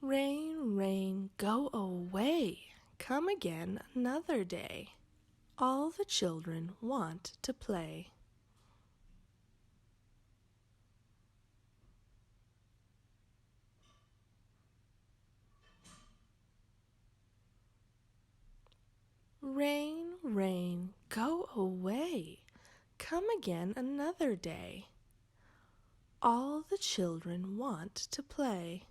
Rain, rain, go away. Come again another day. All the children want to play. Rain, rain, go away. Come again another day. All the children want to play.